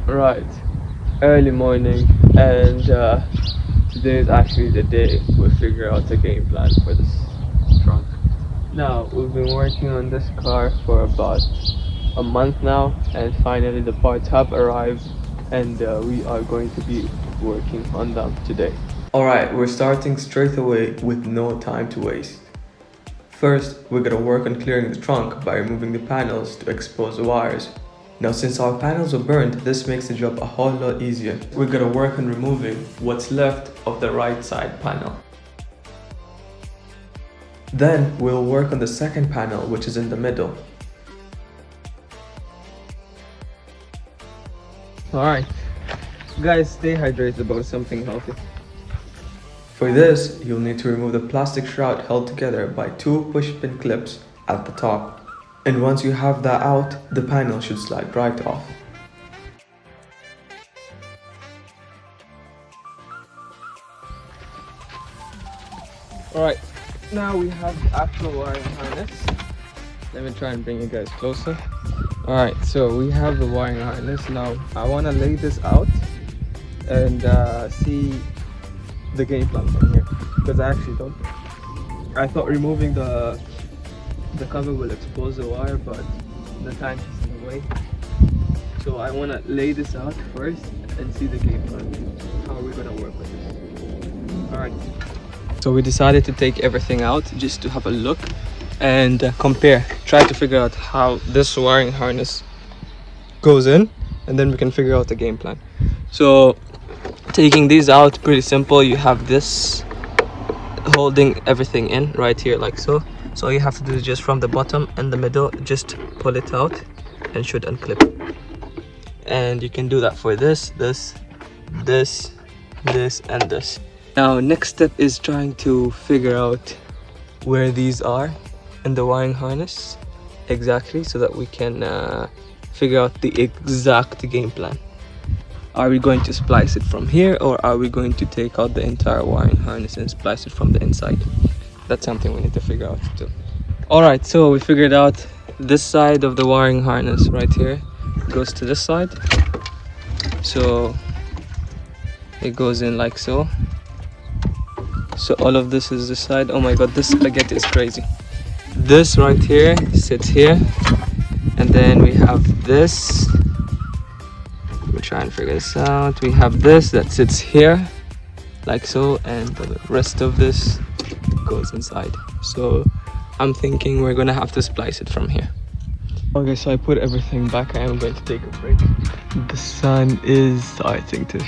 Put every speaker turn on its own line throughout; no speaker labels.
Right, early morning, and today is actually the day we figure out a game plan for this trunk. Now, we've been working on this car for about a month now, and finally the parts have arrived, and we are going to be working on them today. Alright, we're starting straight away with no time to waste. First, we're gonna work on clearing the trunk by removing the panels to expose the wires. Now, since our panels were burned, this makes the job a whole lot easier. We're gonna work on removing what's left of the right side panel. Then, we'll work on the second panel, which is in the middle. Alright, guys, stay hydrated about something healthy. For this, you'll need to remove the plastic shroud held together by two push-pin clips at the top. And once you have that out, the panel should slide right off. Alright, now we have the actual wiring harness. Let me try and bring you guys closer. Alright, so we have the wiring harness. Now I want to lay this out and see the game plan from here, because I actually don't. I thought removing the cover will expose the wire, but the tank is in the way. So I want to lay this out first and see the game plan. How are we going to work with this? Alright. So we decided to take everything out just to have a look and compare. Try to figure out how this wiring harness goes in, and then we can figure out the game plan. So taking these out, pretty simple. You have this holding everything in right here like so. So all you have to do is just from the bottom and the middle, just pull it out and should unclip. And you can do that for this, and this. Now, next step is trying to figure out where these are in the wiring harness exactly, so that we can figure out the exact game plan. Are we going to splice it from here, or are we going to take out the entire wiring harness and splice it from the inside? That's something we need to figure out too. Alright, so we figured out this side of the wiring harness right here goes to this side. So it goes in like so. So all of this is this side. Oh my god, this spaghetti is crazy. This right here sits here, and then we have this. We'll try and figure this out. We have this that sits here like so, and the rest of this goes inside. So I'm thinking we're gonna have to splice it from here. Okay, so I put everything back. I am going to take a break. The sun is starting to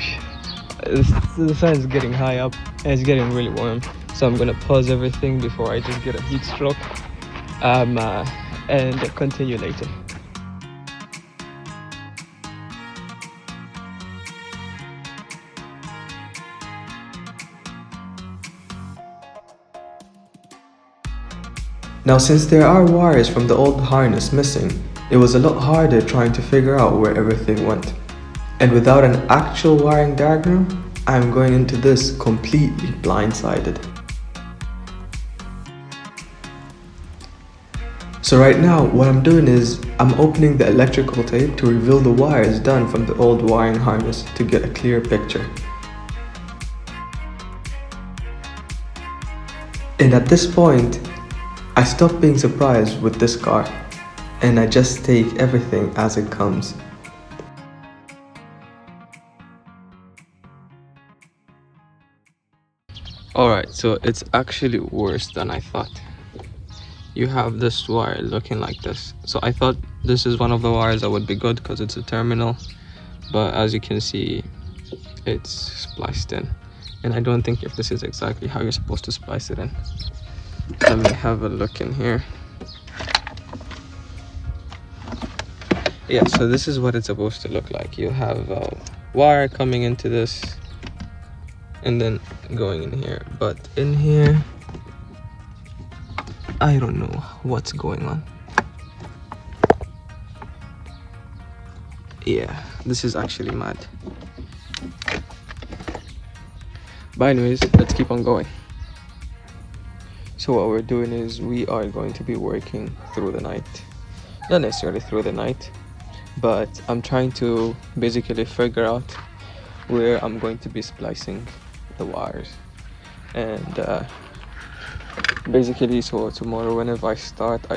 the sun is getting high up and it's getting really warm, so I'm gonna pause everything before I just get a heat stroke and continue later. Now, since there are wires from the old harness missing, it was a lot harder trying to figure out where everything went. And without an actual wiring diagram, I'm going into this completely blindsided. So right now, what I'm doing is I'm opening the electrical tape to reveal the wires done from the old wiring harness to get a clear picture. And at this point, I stop being surprised with this car, and I just take everything as it comes. Alright, so it's actually worse than I thought. You have this wire looking like this. So I thought this is one of the wires that would be good because it's a terminal, but as you can see, it's spliced in. And I don't think if this is exactly how you're supposed to splice it in. Let me have a look in here. Yeah, so this is what it's supposed to look like. You have a wire coming into this and then going in here, but in here I don't know what's going on. Yeah, this is actually mad. But anyways, let's keep on going. So what we're doing is we are going to be working through the night. Not necessarily through the night, but I'm trying to basically figure out where I'm going to be splicing the wires. And basically, so tomorrow whenever I start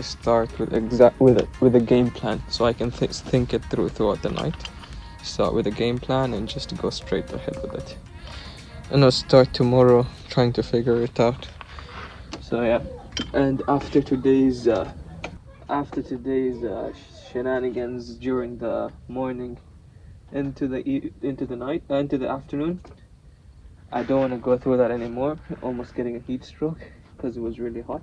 with a game plan, so I can think it throughout the night. Start with a game plan and just go straight ahead with it, and I'll start tomorrow trying to figure it out. So yeah, and after today's shenanigans during the morning into the night into the afternoon, I don't want to go through that anymore. Almost getting a heat stroke because it was really hot.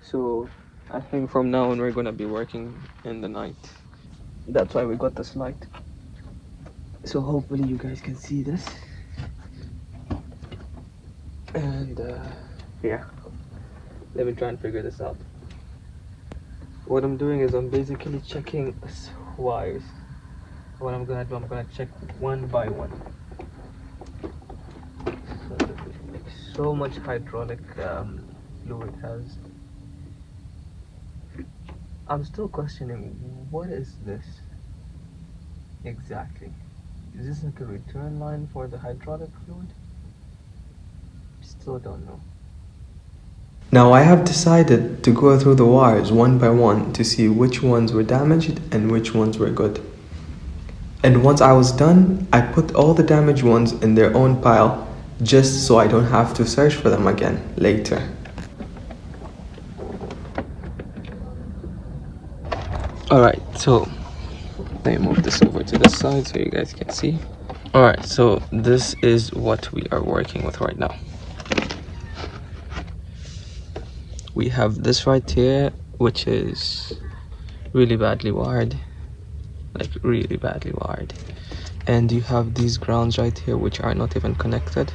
So I think from now on we're gonna be working in the night. That's why we got this light. So hopefully you guys can see this. And yeah, let me try and figure this out. What I'm doing is I'm basically checking wires. What I'm gonna do, I'm gonna check one by one. So much hydraulic fluid has. I'm still questioning, what is this exactly? Is this like a return line for the hydraulic fluid? Still don't know.
Now I have decided to go through the wires one by one to see which ones were damaged and which ones were good. And once I was done, I put all the damaged ones in their own pile just so I don't have to search for them again later.
Alright, so let me move this over to the side so you guys can see. Alright, so this is what we are working with right now. We have this right here, which is really badly wired, like really badly wired. And you have these grounds right here which are not even connected.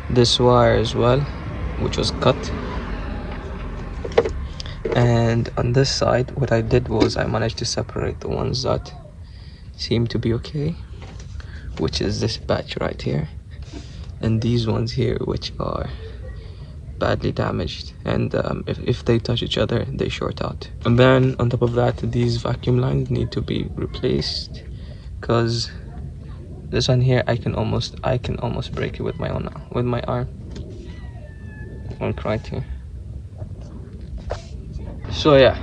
This wire as well, which was cut. And on this side, what I did was I managed to separate the ones that seem to be okay, which is this batch right here, and these ones here which are badly damaged, and if they touch each other they short out. And then on top of that, these vacuum lines need to be replaced, because this one here I can almost break it with my arm. Like right here. So yeah,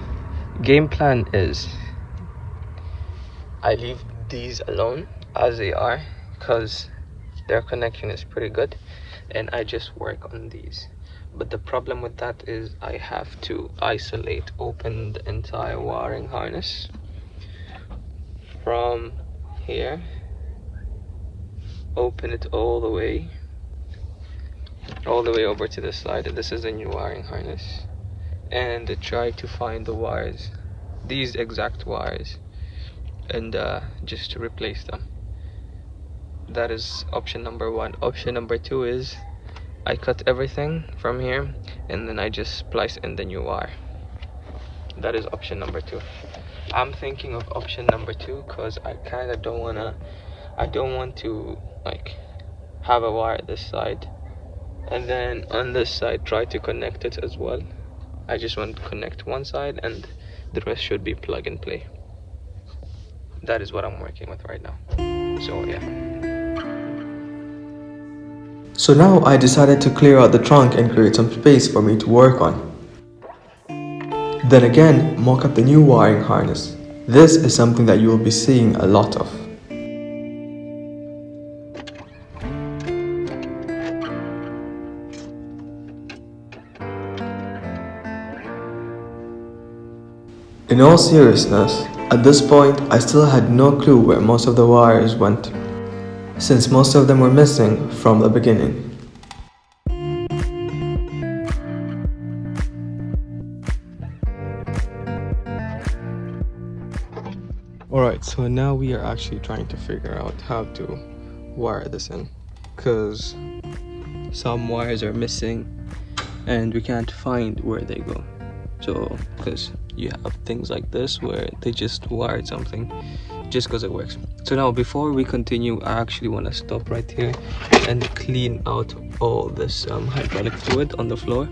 game plan is I leave these alone as they are because their connection is pretty good, and I just work on these. But the problem with that is I have to open the entire wiring harness from here, open it all the way over to this side. This is a new wiring harness, and try to find the wires, these exact wires, and just to replace them. That is option number one. Option number two is I cut everything from here and then I just splice in the new wire. That is option number two. I'm thinking of option number two because I kind of don't want to like have a wire this side and then on this side try to connect it as well. I just want to connect one side and the rest should be plug and play. That is what I'm working with right now. So yeah.
So now I decided to clear out the trunk and create some space for me to work on. Then again, mock up the new wiring harness. This is something that you will be seeing a lot of. In all seriousness, at this point I still had no clue where most of the wires went, since most of them were missing from the beginning.
Alright, so now we are actually trying to figure out how to wire this in, because some wires are missing and we can't find where they go. So because you have things like this where they just wired something just because it works. So now before we continue, I actually want to stop right here and clean out all this hydraulic fluid on the floor.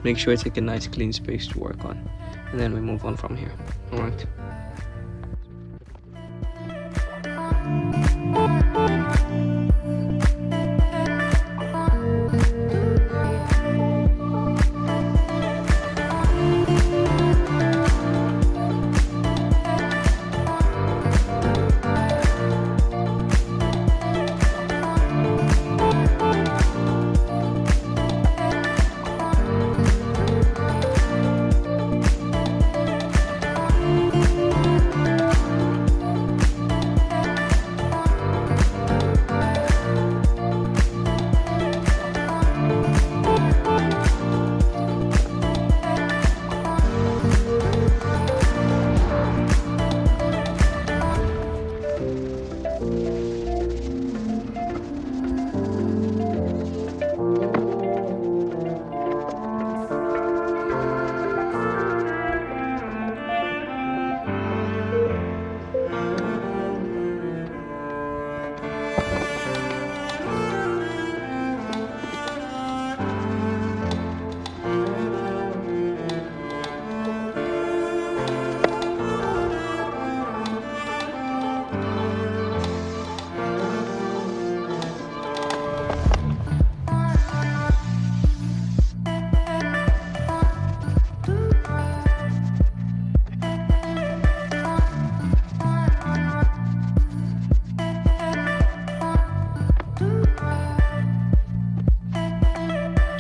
Make sure it's like a nice clean space to work on. and then we move on from here. All right.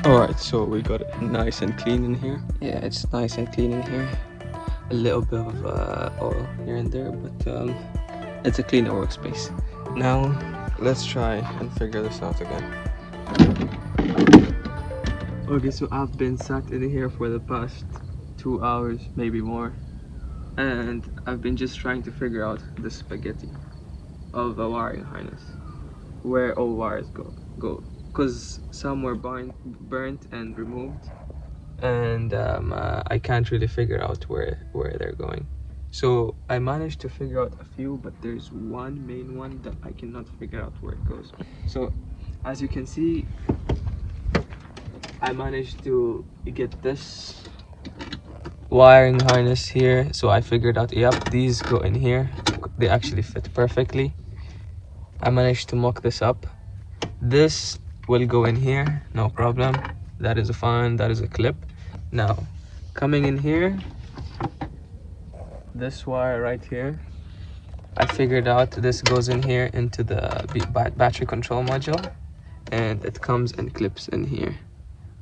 Alright, so we got it nice and clean in here. Yeah, it's nice and clean in here. A little bit of oil here and there, but it's a cleaner workspace. Now, let's try and figure this out again. Okay, so I've been sat in here for the past 2 hours, maybe more. And I've been just trying to figure out the spaghetti of a wiring harness. Where all wires go. Because some were burnt and removed, and I can't really figure out where they're going. So I managed to figure out a few, but there's one main one that I cannot figure out where it goes. So as you can see, I managed to get this wiring harness here. So I figured out, yep, these go in here. They actually fit perfectly. I managed to mock this up. This will go in here, no problem. That is fine, that is a clip. Now, coming in here, this wire right here, I figured out this goes in here into the battery control module, and it comes and clips in here.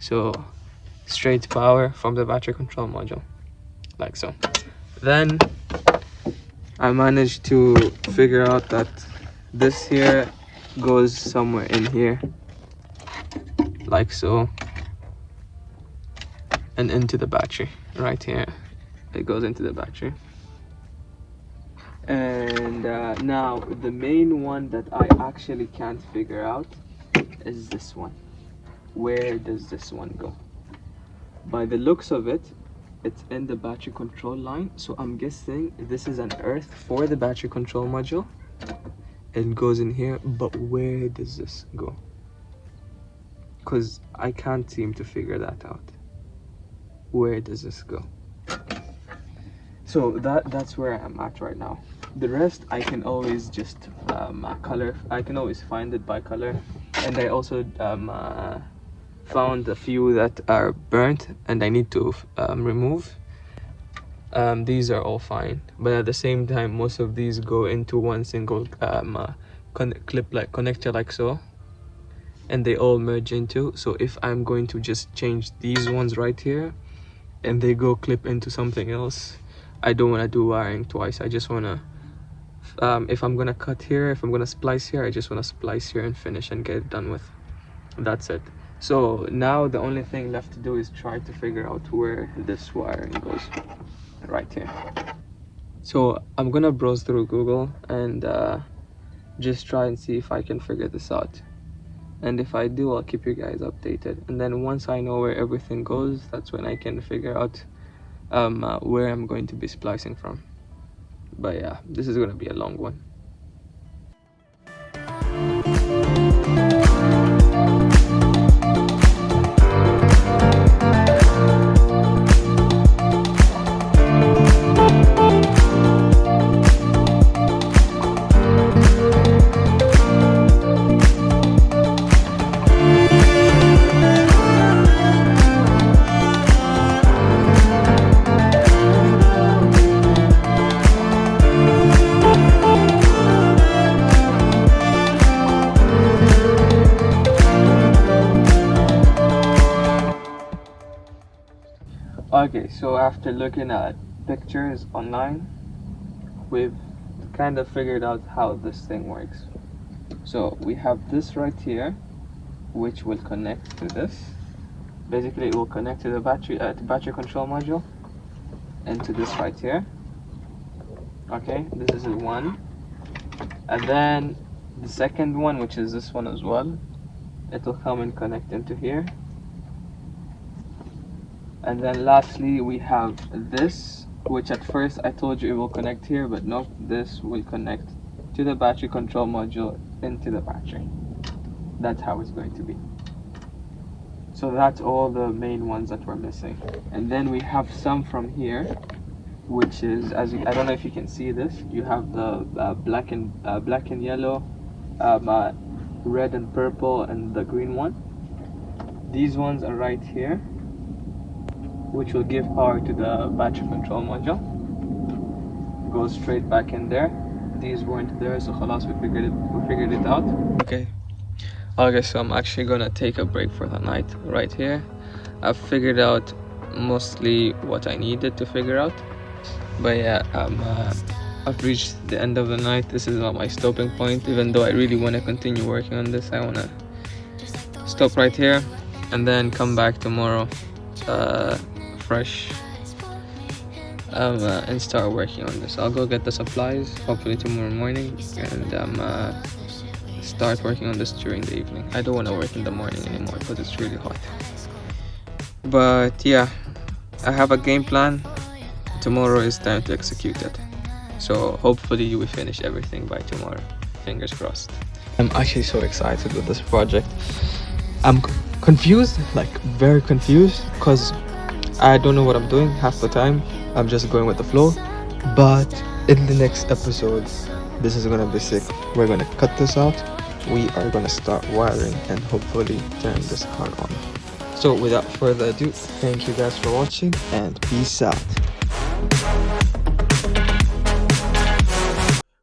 So, straight power from the battery control module, like so. Then, I managed to figure out that this here goes somewhere in here, like so, and into the battery right here. It goes into the battery. And now the main one that I actually can't figure out is this one. Where does this one go? By the looks of it, it's in the battery control line, so I'm guessing this is an earth for the battery control module. It goes in here, but where does this go? Because I can't seem to figure that out. Where does this go? So that's where I'm at right now. The rest I can always just color. I can always find it by color. And I also found a few that are burnt and I need to remove. These are all fine, but at the same time, most of these go into one single connector like so, and they all merge into. So if I'm going to just change these ones right here and they go clip into something else, I don't want to do wiring twice. I just want to if I'm gonna cut here, if I'm gonna splice here, I just want to splice here and finish and get it done with. That's it. So now the only thing left to do is try to figure out where this wiring goes. Right here. So I'm gonna browse through Google and just try and see if I can figure this out. And if I do, I'll keep you guys updated. And then once I know where everything goes, that's when I can figure out where I'm going to be splicing from. But yeah, this is gonna be a long one. Okay, so after looking at pictures online, we've kind of figured out how this thing works. So we have this right here, which will connect to this. Basically, it will connect to the battery control module, and to this right here. Okay, this is one, and then the second one, which is this one as well, it will come and connect into here. And then lastly, we have this, which at first I told you it will connect here, but no, this will connect to the battery control module into the battery. That's how it's going to be. So that's all the main ones that we're missing. And then we have some from here, which is, I don't know if you can see this, you have the black and yellow, red and purple, and the green one. These ones are right here, which will give power to the battery control module. Goes straight back in there. These weren't there, so khalas, we figured it out. Okay, so I'm actually gonna take a break for the night right here. I've figured out mostly what I needed to figure out, but yeah, I've reached the end of the night. This is not my stopping point. Even though I really want to continue working on this, I want to stop right here and then come back tomorrow fresh, and start working on this. I'll go get the supplies hopefully tomorrow morning, and start working on this during the evening. I don't want to work in the morning anymore because it's really hot. But yeah, I have a game plan. Tomorrow is time to execute it. So hopefully we finish everything by tomorrow. Fingers crossed. I'm actually so excited with this project. I'm confused, like very confused, because I don't know what I'm doing half the time. I'm just going with the flow. But in the next episode, this is gonna be sick. We're gonna cut this out. We are gonna start wiring and hopefully turn this car on. So without further ado, thank you guys for watching and peace out.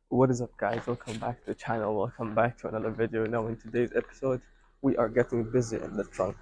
What is up guys, welcome back to the channel, welcome back to another video. Now in today's episode, we are getting busy in the trunk.